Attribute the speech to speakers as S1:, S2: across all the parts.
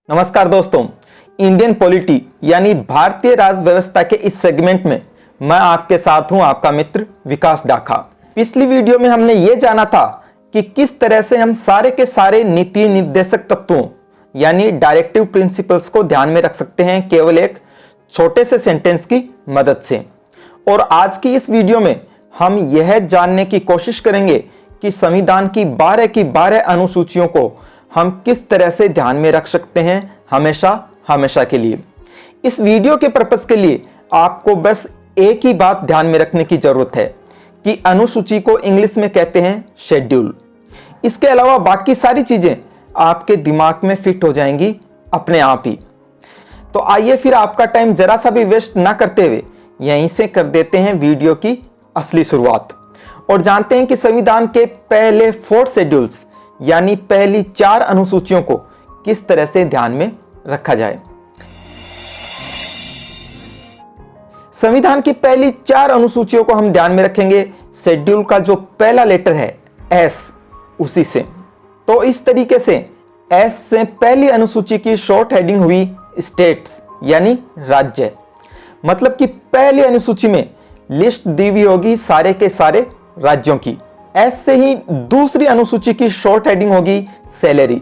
S1: नमस्कार दोस्तों, Indian polity यानी भारतीय राज व्यवस्था के इस सेगमेंट में मैं आपके साथ हूं, आपका मित्र विकास डाखा। पिछली वीडियो में हमने ये जाना था कि किस तरह से हम सारे के सारे नीति निर्देशक तत्वों यानी डायरेक्टिव प्रिंसिपल्स को ध्यान में रख सकते हैं केवल एक छोटे से सेंटेंस की मदद से। और आज की इस वीडियो में हम यह जानने की कोशिश करेंगे कि संविधान की 12 अनुसूचियों को हम किस तरह से ध्यान में रख सकते हैं हमेशा के लिए। इस वीडियो के पर्पस के लिए आपको बस एक ही बात ध्यान में रखने की जरूरत है कि अनुसूची को इंग्लिश में कहते हैं शेड्यूल। इसके अलावा बाकी सारी चीजें आपके दिमाग में फिट हो जाएंगी अपने आप ही। तो आइए फिर आपका टाइम जरा सा भी वेस्ट ना करते हुए यहीं से कर देते हैं वीडियो की असली शुरुआत और जानते हैं कि संविधान के पहले 4 शेड्यूल्स यानी पहली 4 अनुसूचियों को किस तरह से ध्यान में रखा जाए। संविधान की पहली 4 अनुसूचियों को हम ध्यान में रखेंगे शेड्यूल का जो पहला लेटर है एस, उसी से। तो इस तरीके से एस से पहली अनुसूची की शॉर्ट हेडिंग हुई स्टेट्स यानी राज्य। मतलब कि पहली अनुसूची में लिस्ट दी हुई होगी सारे के सारे राज्यों की। एस से ही दूसरी अनुसूची की शॉर्ट हेडिंग होगी सैलरी।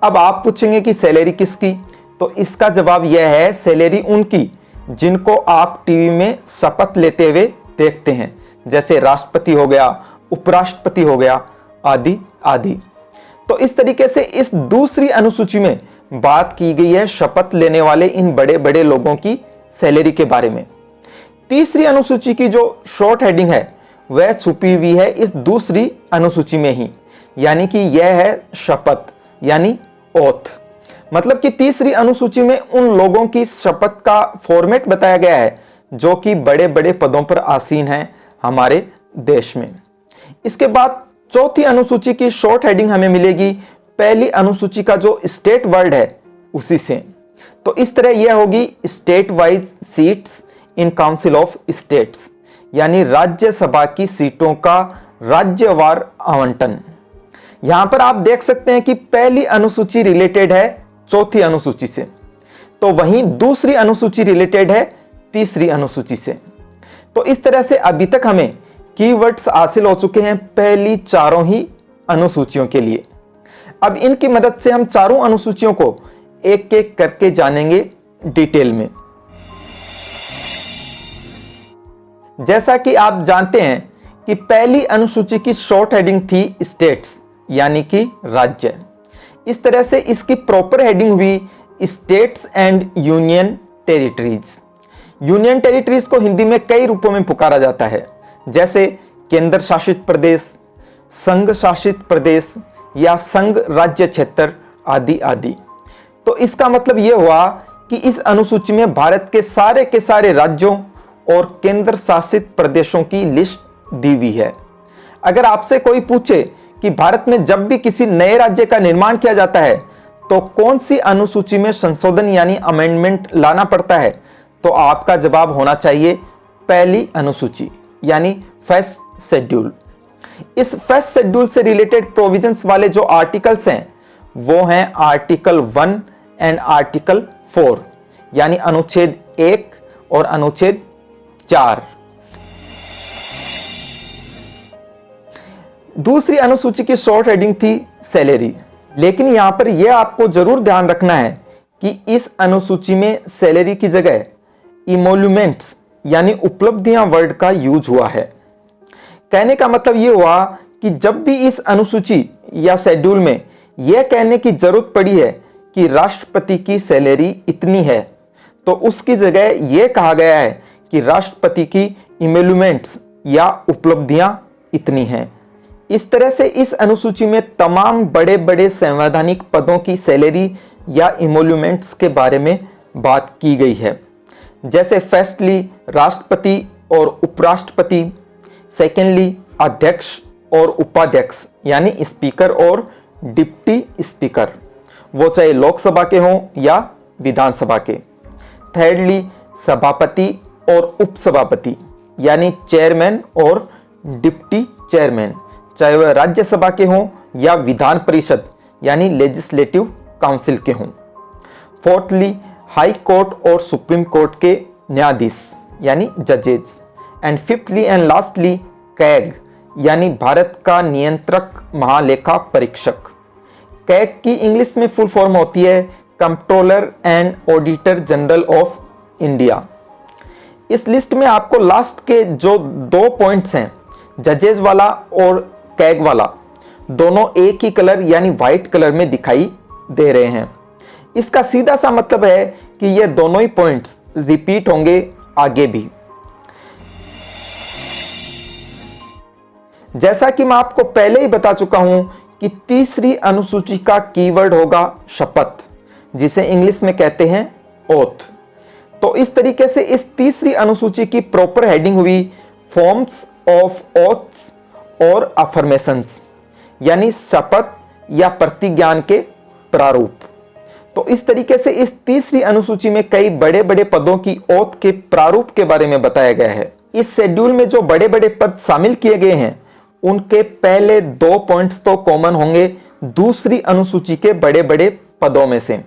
S1: अब आप पूछेंगे कि सैलरी किसकी, तो इसका जवाब यह है सैलरी उनकी जिनको आप टीवी में शपथ लेते हुए देखते हैं, जैसे राष्ट्रपति हो गया, उपराष्ट्रपति हो गया, आदि आदि। तो इस तरीके से इस दूसरी अनुसूची में बात की गई है शपथ लेने वाले इन बड़े बड़े लोगों की सैलरी के बारे में। तीसरी अनुसूची की जो शॉर्ट हेडिंग है वह छुपी हुई है इस दूसरी अनुसूची में ही, यानी कि यह है शपथ यानी ओथ। मतलब कि तीसरी अनुसूची में उन लोगों की शपथ का फॉर्मेट बताया गया है जो कि बड़े बड़े पदों पर आसीन हैं हमारे देश में। इसके बाद चौथी अनुसूची की शॉर्ट हेडिंग हमें मिलेगी पहली अनुसूची का जो स्टेट वर्ड है उसी से। तो इस तरह यह होगी state wise seats in council of states, यानी राज्यसभा की सीटों का राज्यवार आवंटन। यहां पर आप देख सकते हैं कि पहली अनुसूची रिलेटेड है चौथी अनुसूची से, तो वहीं दूसरी अनुसूची रिलेटेड है तीसरी अनुसूची से। तो इस तरह से अभी तक हमें कीवर्ड्स हासिल हो चुके हैं पहली चारों ही अनुसूचियों के लिए। अब इनकी मदद से हम चारों अनुसूचियों को एक एक करके जानेंगे डिटेल में। जैसा कि आप जानते हैं कि पहली अनुसूची की शॉर्ट हेडिंग थी स्टेट्स यानी कि राज्य। इस तरह से इसकी प्रॉपर हेडिंग हुई states and union territories. Union territories को हिंदी में कई रूपों में पुकारा जाता है, जैसे केंद्र शासित प्रदेश, संघ शासित प्रदेश या संघ राज्य क्षेत्र आदि आदि। तो इसका मतलब यह हुआ कि इस अनुसूची में भारत के सारे राज्यों और केंद्र शासित प्रदेशों की लिस्ट दी हुई है। अगर आपसे कोई पूछे कि भारत में जब भी किसी नए राज्य का निर्माण किया जाता है तो कौन सी अनुसूची में संशोधन यानी अमेंडमेंट लाना पड़ता है, तो आपका जवाब होना चाहिए पहली अनुसूची यानी फर्स्ट शेड्यूल। इस फर्स्ट शेड्यूल से रिलेटेड प्रोविजंस वाले जो आर्टिकल्स हैं वो हैं आर्टिकल 1 एंड आर्टिकल 4 यानी अनुच्छेद 1 और अनुच्छेद 4। दूसरी अनुसूची की शॉर्ट हेडिंग थी सैलरी, लेकिन यहां पर यह आपको जरूर ध्यान रखना है कि इस अनुसूची में सैलरी की जगह इमोल्यूमेंट्स यानी उपलब्धियां वर्ड का यूज हुआ है। कहने का मतलब यह हुआ कि जब भी इस अनुसूची या शेड्यूल में यह कहने की जरूरत पड़ी है कि राष्ट्रपति की सैलरी इतनी है, तो उसकी जगह यह कहा गया है कि राष्ट्रपति की इमोल्यूमेंट्स या उपलब्धियां इतनी हैं। इस तरह से इस अनुसूची में तमाम बड़े बड़े संवैधानिक पदों की सैलरी या इमोल्यूमेंट्स के बारे में बात की गई है, जैसे फर्स्टली राष्ट्रपति और उपराष्ट्रपति, सेकेंडली अध्यक्ष और उपाध्यक्ष यानी स्पीकर और डिप्टी स्पीकर, वो चाहे लोकसभा के हों या विधानसभा के। थर्डली सभापति और उपसभापति यानी चेयरमैन और डिप्टी चेयरमैन, चाहे वह राज्यसभा के हों या विधान परिषद यानी लेजिस्लेटिव काउंसिल के हों। फोर्थली हाई कोर्ट और सुप्रीम कोर्ट के न्यायाधीश यानी जजेस, and fifthly and lastly CAG यानी भारत का नियंत्रक महालेखा परीक्षक। कैग की इंग्लिश में फुल फॉर्म होती है controller and auditor general of India. इस लिस्ट में आपको लास्ट के जो 2 पॉइंट्स हैं, जजेस वाला और कैग वाला, दोनों एक ही कलर यानी व्हाइट कलर में दिखाई दे रहे हैं। इसका सीधा सा मतलब है कि ये दोनों ही पॉइंट्स रिपीट होंगे आगे भी। जैसा कि मैं आपको पहले ही बता चुका हूं कि तीसरी अनुसूची का कीवर्ड होगा शपथ, जिसे इंग्लिश में कहते हैं ओथ। तो इस तरीके से इस तीसरी अनुसूची की प्रॉपर हेडिंग हुई फॉर्म्स ऑफ ओथ्स और अफर्मेशंस, यानी शपथ या प्रतिज्ञान के प्रारूप। तो इस तरीके से इस तीसरी अनुसूची में कई बड़े बड़े पदों की ओथ के प्रारूप के बारे में बताया गया है। इस शेड्यूल में जो बड़े बड़े पद शामिल किए गए हैं उनके पहले 2 पॉइंट्स तो कॉमन होंगे दूसरी अनुसूची के बड़े बड़े पदों में से।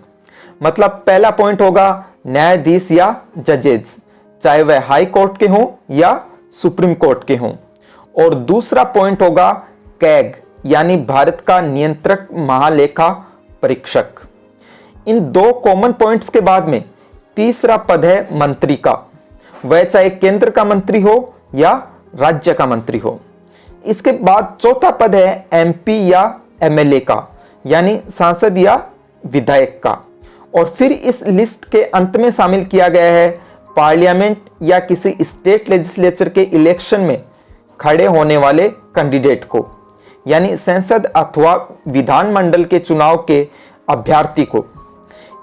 S1: मतलब पहला पॉइंट होगा न्यायाधीश या जजेस, चाहे वह हाई कोर्ट के हों या सुप्रीम कोर्ट के हों, और दूसरा पॉइंट होगा कैग यानी भारत का नियंत्रक महालेखा परीक्षक। इन 2 कॉमन पॉइंट्स के बाद में तीसरा पद है मंत्री का, वह चाहे केंद्र का मंत्री हो या राज्य का मंत्री हो। इसके बाद चौथा पद है एमपी या एमएलए का, यानी सांसद या विधायक का। और फिर इस लिस्ट के अंत में शामिल किया गया है पार्लियामेंट या किसी स्टेट लेजिस्लेचर के इलेक्शन में खड़े होने वाले कैंडिडेट को, यानी संसद अथवा विधानमंडल के चुनाव के अभ्यर्थी को।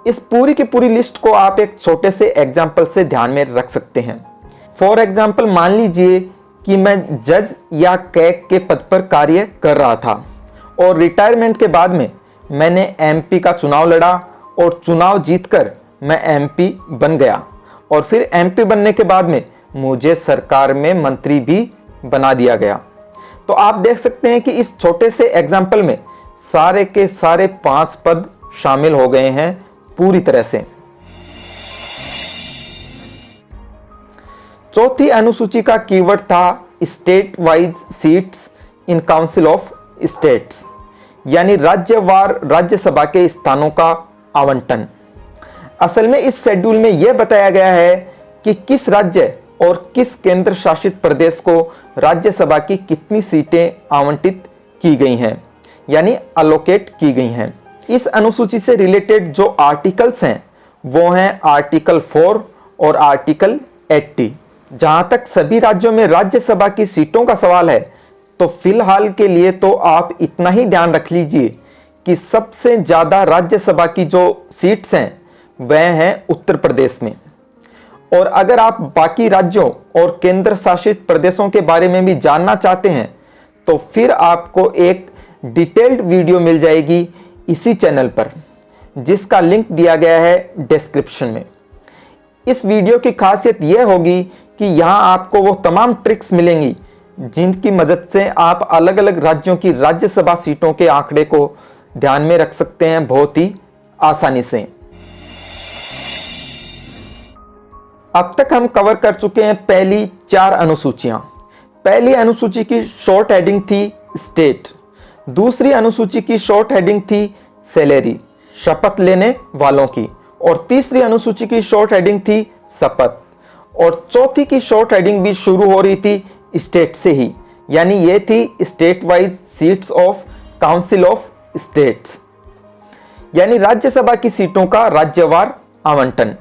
S1: इस पूरी की पूरी लिस्ट को आप एक छोटे से एग्जाम्पल से ध्यान में रख सकते हैं। फॉर एग्जाम्पल मान लीजिए कि मैं जज या कैग के पद पर कार्य कर रहा था और रिटायरमेंट के बाद में मैंने एमपी का चुनाव लड़ा और चुनाव जीतकर मैं एमपी बन गया, और फिर एमपी बनने के बाद में मुझे सरकार में मंत्री भी बना दिया गया। तो आप देख सकते हैं कि इस छोटे से एग्जाम्पल में सारे के सारे 5 पद शामिल हो गए हैं पूरी तरह से। चौथी अनुसूची का कीवर्ड था state wise seats in council of states, यानी राज्यवार राज्यसभा के स्थानों का आवंटन। असल में इस शेड्यूल में यह बताया गया है कि किस राज्य और किस केंद्र शासित प्रदेश को राज्यसभा की कितनी सीटें आवंटित की गई हैं, यानी अलोकेट की गई हैं। इस अनुसूची से रिलेटेड जो आर्टिकल्स हैं वो हैं आर्टिकल 4 और आर्टिकल 80। जहां तक सभी राज्यों में राज्यसभा की सीटों का सवाल है तो फिलहाल के लिए तो आप इतना ही ध्यान रख लीजिए कि सबसे ज्यादा राज्यसभा की जो सीट्स हैं वह हैं उत्तर प्रदेश में। और अगर आप बाकी राज्यों और केंद्र शासित प्रदेशों के बारे में भी जानना चाहते हैं तो फिर आपको एक डिटेल्ड वीडियो मिल जाएगी इसी चैनल पर, जिसका लिंक दिया गया है डिस्क्रिप्शन में। इस वीडियो की खासियत यह होगी कि यहां आपको वो तमाम ट्रिक्स मिलेंगी जिनकी मदद से आप अलग अलग राज्यों की राज्यसभा सीटों के आंकड़े को ध्यान में रख सकते हैं बहुत ही आसानी से। अब तक हम कवर कर चुके हैं पहली 4 अनुसूचियां। पहली अनुसूची की शॉर्ट हेडिंग थी स्टेट, दूसरी अनुसूची की शॉर्ट हेडिंग थी सैलरी, शपथ लेने वालों की, और तीसरी अनुसूची की शॉर्ट हेडिंग थी शपथ, और चौथी की शॉर्ट हेडिंग भी शुरू हो रही थी स्टेट से ही, यानी ये थी state wise seats of council of states, यानी राज्यसभा की सीटों का राज्यवार आवंटन।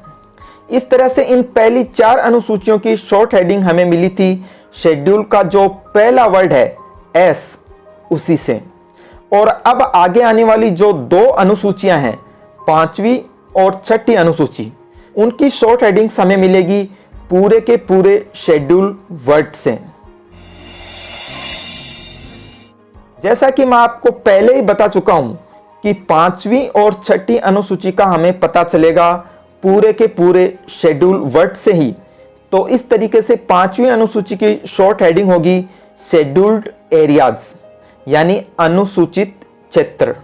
S1: इस तरह से इन पहली 4 अनुसूचियों की शॉर्ट हेडिंग हमें मिली थी शेड्यूल का जो पहला वर्ड है एस उसी से। और अब आगे आने वाली जो 2 अनुसूचियां हैं, 5वीं और 6ठी अनुसूची, उनकी शॉर्ट हेडिंग्स हमें मिलेगी पूरे के पूरे शेड्यूल वर्ड से। जैसा कि मैं आपको पहले ही बता चुका हूं कि 5वीं और 6ठी अनुसूची का हमें पता चलेगा पूरे के पूरे शेड्यूल वर्ड से ही। तो इस तरीके से 5वीं अनुसूची की शॉर्ट हेडिंग होगी शेड्यूल्ड एरियाज, यानी अनुसूचित क्षेत्र।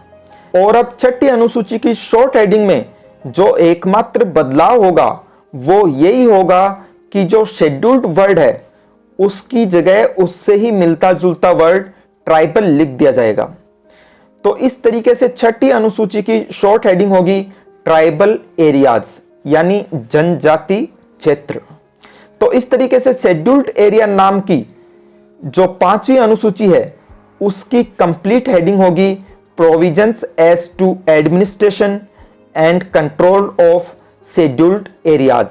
S1: और अब 6ठी अनुसूची की शॉर्ट हेडिंग में जो एकमात्र बदलाव होगा वो यही होगा कि जो शेड्यूल्ड वर्ड है उसकी जगह उससे ही मिलता जुलता वर्ड ट्राइबल लिख दिया जाएगा। तो इस तरीके से छठी अनुसूची की शॉर्ट हेडिंग होगी ट्राइबल एरियाज, यानी जनजाति क्षेत्र। तो इस तरीके से शेड्यूल्ड एरिया नाम की जो 5वीं अनुसूची है उसकी कंप्लीट हेडिंग होगी provisions as to administration and control of scheduled areas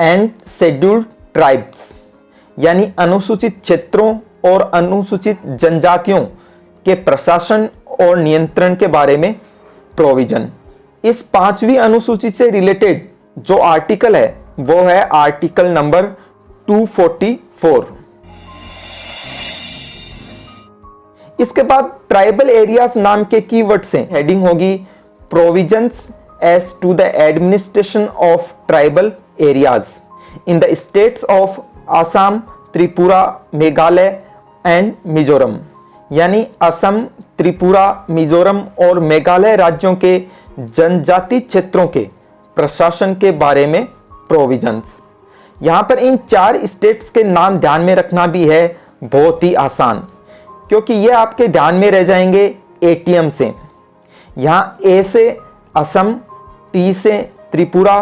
S1: and scheduled tribes, यानी अनुसूचित क्षेत्रों और अनुसूचित जनजातियों के प्रशासन और नियंत्रण के बारे में प्रोविजन। इस 5वीं अनुसूची से रिलेटेड जो आर्टिकल है वो है आर्टिकल नंबर 244। इसके बाद ट्राइबल एरियाज नाम के कीवर्ड से हेडिंग होगी provisions as to the administration of tribal areas in the states of Assam, Tripura, Meghalaya and Mizoram, यानी असम, त्रिपुरा, मिजोरम और मेघालय राज्यों के जनजाति क्षेत्रों के प्रशासन के बारे में प्रोविजंस। यहां पर इन 4 स्टेट्स के नाम ध्यान में रखना भी है बहुत ही आसान, क्योंकि ये आपके ध्यान में रह जाएंगे एटीएम से। यहां ए से असम, टी से त्रिपुरा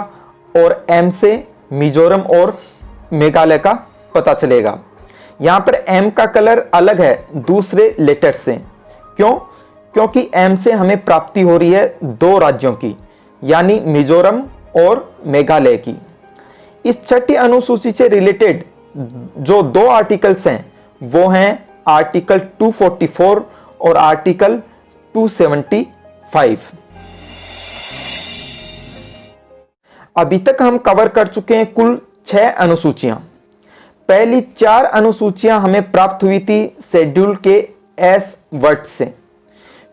S1: और एम से मिजोरम और मेघालय का पता चलेगा। यहां पर एम का कलर अलग है दूसरे लेटर से। क्यों? क्योंकि एम से हमें प्राप्ति हो रही है 2 राज्यों की, यानी मिजोरम और मेघालय की। इस छठी अनुसूची से रिलेटेड जो 2 आर्टिकल्स हैं वो हैं आर्टिकल 244 और आर्टिकल 275। अभी तक हम कवर कर चुके हैं कुल 6 अनुसूचियां। पहली 4 अनुसूचियां हमें प्राप्त हुई थी शेड्यूल के एस वर्ड से।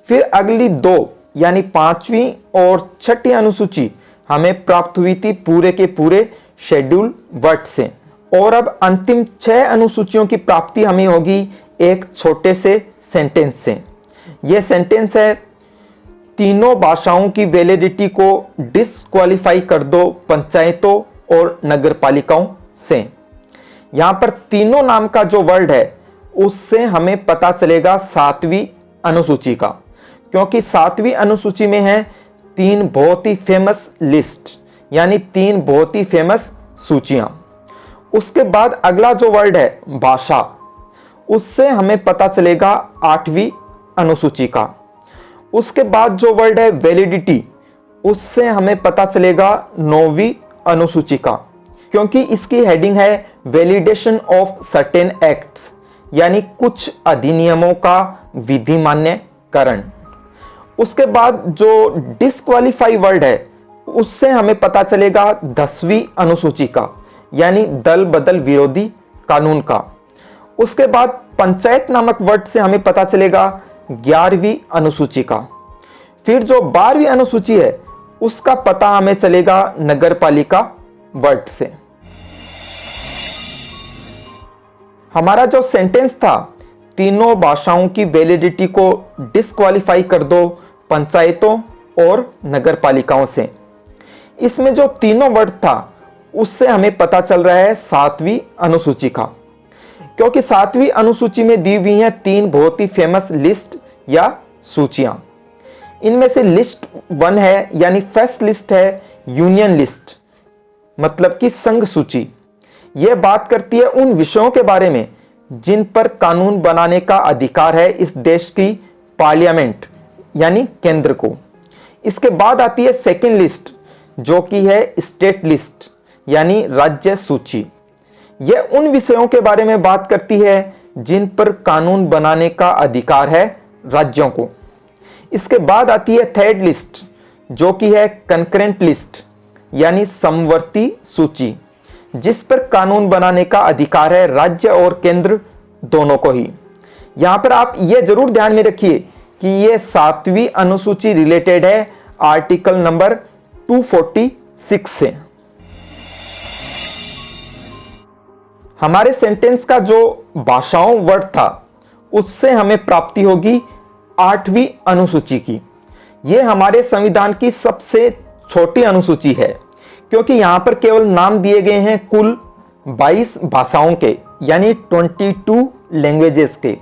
S1: फिर अगली 2 यानी 5वीं और 6ठी अनुसूची हमें प्राप्त हुई थी पूरे के पूरे शेड्यूल वर्ड से। और अब अंतिम 6 अनुसूचियों की प्राप्ति हमें होगी एक छोटे से सेंटेंस से। यह सेंटेंस है तीनों भाषाओं की वैलिडिटी को डिस्क्वालीफाई कर दो पंचायतों और नगरपालिकाओं से। यहां पर तीनों नाम का जो वर्ड है उससे हमें पता चलेगा 7वीं अनुसूची का, क्योंकि 7वीं अनुसूची में है 3 बहुत ही फेमस लिस्ट, यानी 3 बहुत ही फेमस सूचियां। उसके बाद अगला जो वर्ड है भाषा, उससे हमें पता चलेगा 8वीं अनुसूची का। उसके बाद जो वर्ड है वैलिडिटी, उससे हमें पता चलेगा 9वीं अनुसूची का, क्योंकि इसकी हेडिंग है वैलिडेशन ऑफ सर्टेन एक्ट्स, यानी कुछ अधिनियमों का विधिमान्यकरण। उसके बाद जो डिस्क्वालीफाई वर्ड है उससे हमें पता चलेगा 10वीं अनुसूची का, यानी दल बदल विरोधी कानून का। उसके बाद पंचायत नामक वर्ड से हमें पता चलेगा 11वीं अनुसूची का। फिर जो 12वीं अनुसूची है उसका पता हमें चलेगा नगरपालिका वर्ड से। हमारा जो सेंटेंस था तीनों भाषाओं की वैलिडिटी को डिस्क्वालीफाई कर दो पंचायतों और नगरपालिकाओं से, इसमें जो तीनों वर्ड था उससे हमें पता चल रहा है 7वीं अनुसूची का, क्योंकि 7वीं अनुसूची में दी हुई हैं 3 बहुत ही फेमस लिस्ट या सूचियां। इनमें से लिस्ट 1 है, यानी फर्स्ट लिस्ट है यूनियन लिस्ट, मतलब कि संघ सूची। यह बात करती है उन विषयों के बारे में जिन पर कानून बनाने का अधिकार है इस देश की पार्लियामेंट, यानी केंद्र को। इसके बाद आती है सेकंड लिस्ट, जो कि है स्टेट लिस्ट, यानी राज्य सूची। यह उन विषयों के बारे में बात करती है जिन पर कानून बनाने का अधिकार है राज्यों को। इसके बाद आती है थर्ड लिस्ट, जो कि है कंकरेंट लिस्ट, यानी समवर्ती सूची, जिस पर कानून बनाने का अधिकार है राज्य और केंद्र दोनों को ही। यहां पर आप यह जरूर ध्यान में रखिए कि यह 7वीं अनुसूची रिलेटेड है आर्टिकल नंबर 246 से। हमारे सेंटेंस का जो भाषाओं वर्ड था उससे हमें प्राप्ति होगी 8वीं अनुसूची की। यह हमारे संविधान की सबसे छोटी अनुसूची है, क्योंकि यहां पर केवल नाम दिए गए हैं कुल 22 भाषाओं के, यानी 22 लैंग्वेजेस के।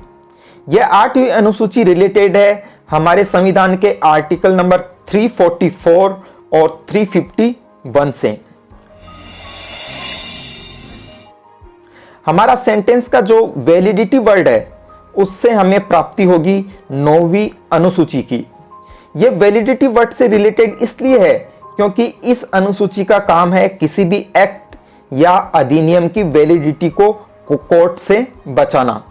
S1: यह 8वीं अनुसूची रिलेटेड है हमारे संविधान के आर्टिकल नंबर 344 और 351 से। हमारा सेंटेंस का जो वैलिडिटी वर्ड है उससे हमें प्राप्ति होगी 9वीं अनुसूची की। यह वैलिडिटी वर्ड से रिलेटेड इसलिए है क्योंकि इस अनुसूची का काम है किसी भी एक्ट या अधिनियम की वैलिडिटी को कोर्ट से बचाना।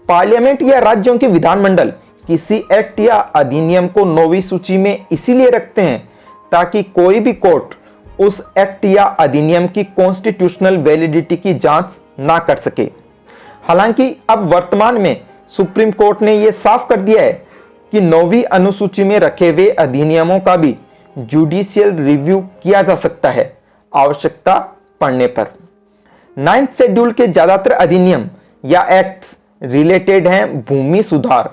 S1: पार्लियामेंट या राज्यों के विधानमंडल किसी एक्ट या अधिनियम को 9वीं सूची में इसीलिए रखते हैं ताकि कोई भी कोर्ट उस एक्ट या अधिनियम की कॉन्स्टिट्यूशनल वैलिडिटी की जांच ना कर सके। हालांकि अब वर्तमान में सुप्रीम कोर्ट ने यह साफ कर दिया है कि 9वीं अनुसूची में रखे हुए अधिनियमों का भी जुडिशियल रिव्यू किया जा सकता है आवश्यकता पड़ने पर। 9th शेड्यूल के ज्यादातर अधिनियम या एक्ट्स रिलेटेड हैं भूमि सुधार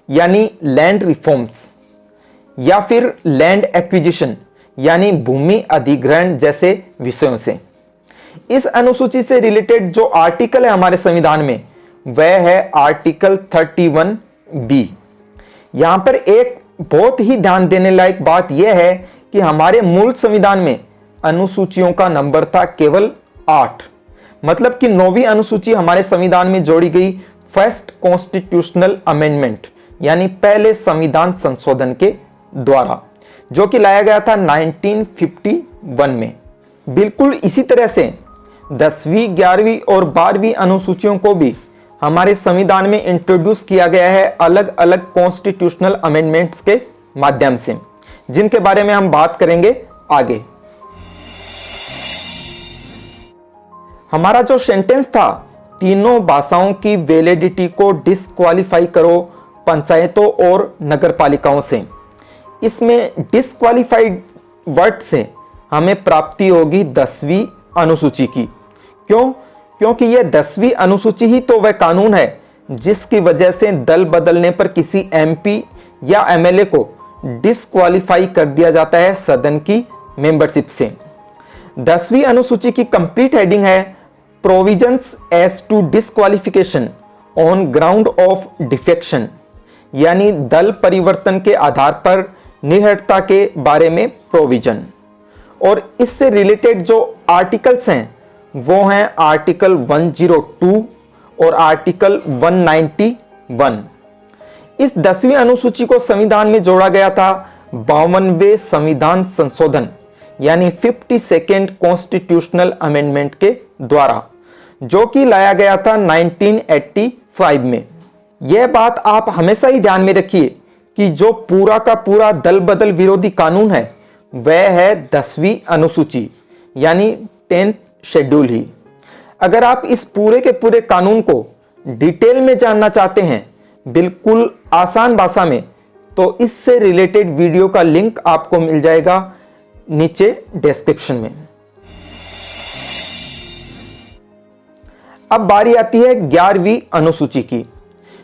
S1: यानी लैंड रिफॉर्म्स, या फिर लैंड एक्विजिशन यानी भूमि अधिग्रहण जैसे विषयों से। इस अनुसूची से रिलेटेड जो आर्टिकल है हमारे संविधान में वह है आर्टिकल 31B। यहां पर एक बहुत ही ध्यान देने लायक बात यह है कि हमारे मूल संविधान में अनुसूचियों का नंबर था केवल 8, मतलब कि 9वीं अनुसूची हमारे संविधान में जोड़ी गई फर्स्ट कॉन्स्टिट्यूशनल अमेंडमेंट यानी पहले संविधान संशोधन के द्वारा, जो कि लाया गया था 1951 में। बिल्कुल इसी तरह से 10वीं, 11वीं और 12वीं अनुसूचियों को भी हमारे संविधान में इंट्रोड्यूस किया गया है अलग अलग कॉन्स्टिट्यूशनल अमेंडमेंट्स के माध्यम से, जिनके बारे में हम बात करेंगे आगे। हमारा जो सेंटेंस था, तीनों भाषाओं की वैलिडिटी को डिस्क्वालीफाई करो पंचायतों और नगरपालिकाओं से, इसमें डिस्क्वालीफाइड वर्ड से हमें प्राप्ति होगी 10वीं अनुसूची की। क्यों? क्योंकि यह 10वीं अनुसूची ही तो वह कानून है जिसकी वजह से दल बदलने पर किसी एमपी या एमएलए को डिस्क्वालीफाई कर दिया जाता है सदन की मेंबरशिप से। 10वीं अनुसूची की कंप्लीट हेडिंग है provisions as to disqualification on ground of defection, यानी दल परिवर्तन के आधार पर निहटता के बारे में प्रोविजन। और इससे रिलेटेड जो आर्टिकल्स हैं वो हैं आर्टिकल 102 और आर्टिकल 191। इस 10वीं अनुसूची को संविधान में जोड़ा गया था 52वें संविधान संशोधन यानी 52nd कॉन्स्टिट्यूशनल अमेंडमेंट के द्वारा, जो कि लाया गया था 1985 में। यह बात आप हमेशा ही ध्यान में रखिए कि जो पूरा का पूरा दल बदल विरोधी कानून है वह है 10वीं अनुसूची यानी 10th शेड्यूल ही। अगर आप इस पूरे के पूरे कानून को डिटेल में जानना चाहते हैं बिल्कुल आसान भाषा में, तो इससे रिलेटेड वीडियो का लिंक आपको मिल जाएगा नीचे डिस्क्रिप्शन में। अब बारी आती है 11वीं अनुसूची की,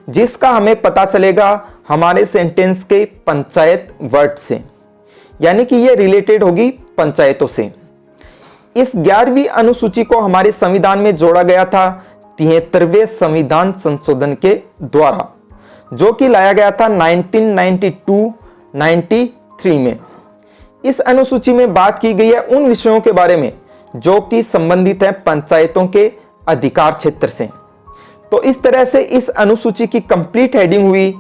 S1: जिसका हमें पता चलेगा हमारे सेंटेंस के पंचायत वर्ड से, यानी कि यह रिलेटेड होगी पंचायतों से। इस 11वीं अनुसूची को हमारे संविधान में जोड़ा गया था 73वें संविधान संशोधन के द्वारा, जो कि लाया गया था 1992-93 में। इस अनुसूची में बात की गई है उन विषयों के बारे में जो कि संबंधित है पंचायतों के अधिकार क्षेत्र से। तो इस तरह से इस अनुसूची की कंप्लीट हेडिंग हुई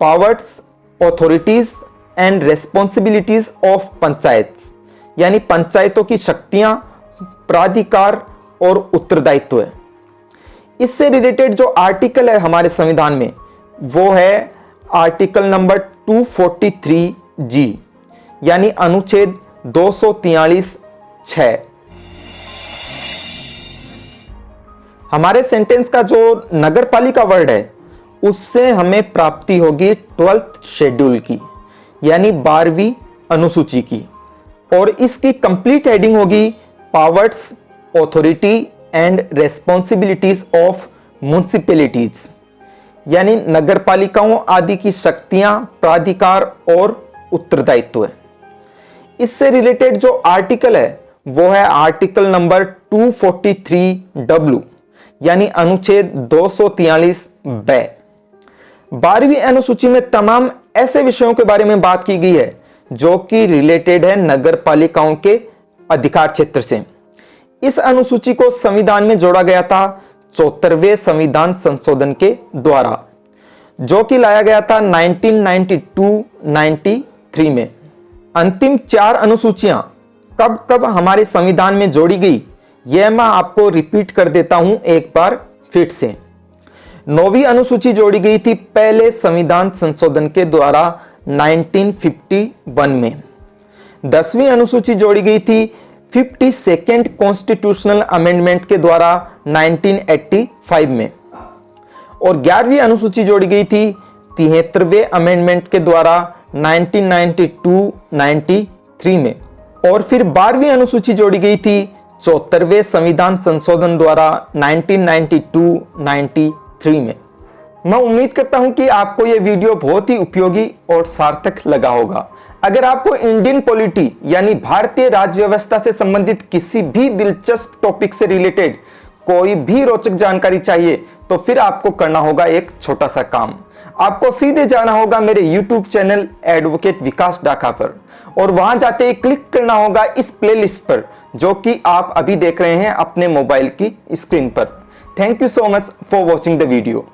S1: powers, authorities and responsibilities of panchayat, यानी पंचायतों की शक्तियां, प्राधिकार और उत्तरदायित्व है। इससे रिलेटेड जो आर्टिकल है हमारे संविधान में वो है आर्टिकल नंबर 243G यानी अनुच्छेद 243(6). हमारे सेंटेंस का जो नगरपालिका वर्ड है उससे हमें प्राप्ति होगी 12th शेड्यूल की यानी 12वीं अनुसूची की, और इसकी कंप्लीट हेडिंग होगी powers, authority and responsibilities of municipalities, यानी नगरपालिकाओं आदि की शक्तियां, प्राधिकार और उत्तरदायित्व है। इससे रिलेटेड जो आर्टिकल है वो है आर्टिकल नंबर 243W यानी अनुच्छेद 243 ब। 12वीं अनुसूची में तमाम ऐसे विषयों के बारे में बात की गई है जो कि रिलेटेड है नगर पालिकाओं के अधिकार क्षेत्र से। इस अनुसूची को संविधान में जोड़ा गया था 74वें संविधान संशोधन के द्वारा, जो कि लाया गया था 1992-93 में। अंतिम 4 अनुसूचियां कब कब हमारे संविधान में जोड़ी गई, यह मैं आपको रिपीट कर देता हूं एक बार फिर से। 9वीं अनुसूची जोड़ी गई थी पहले संविधान संशोधन के द्वारा 1951 में। 10वीं अनुसूची जोड़ी गई थी 52nd कॉन्स्टिट्यूशनल अमेंडमेंट के द्वारा 1985 में। और 11वीं अनुसूची जोड़ी गई थी 73वें अमेंडमेंट के द्वारा 1992-93 में। और फिर 12वीं अनुसूची जोड़ी गई थी 74वें संविधान संशोधन द्वारा 1992-93 में। मैं उम्मीद करता हूं कि आपको यह वीडियो बहुत ही उपयोगी और सार्थक लगा होगा। अगर आपको इंडियन पॉलिटी यानी भारतीय राज्य व्यवस्था से संबंधित किसी भी दिलचस्प टॉपिक से रिलेटेड कोई भी रोचक जानकारी चाहिए तो फिर आपको करना होगा एक छोटा सा काम। आपको सीधे जाना होगा मेरे YouTube चैनल एडवोकेट विकास डाका पर और वहां जाते ही क्लिक करना होगा इस प्लेलिस्ट पर जो कि आप अभी देख रहे हैं अपने मोबाइल की स्क्रीन पर। Thank you so much for watching the video.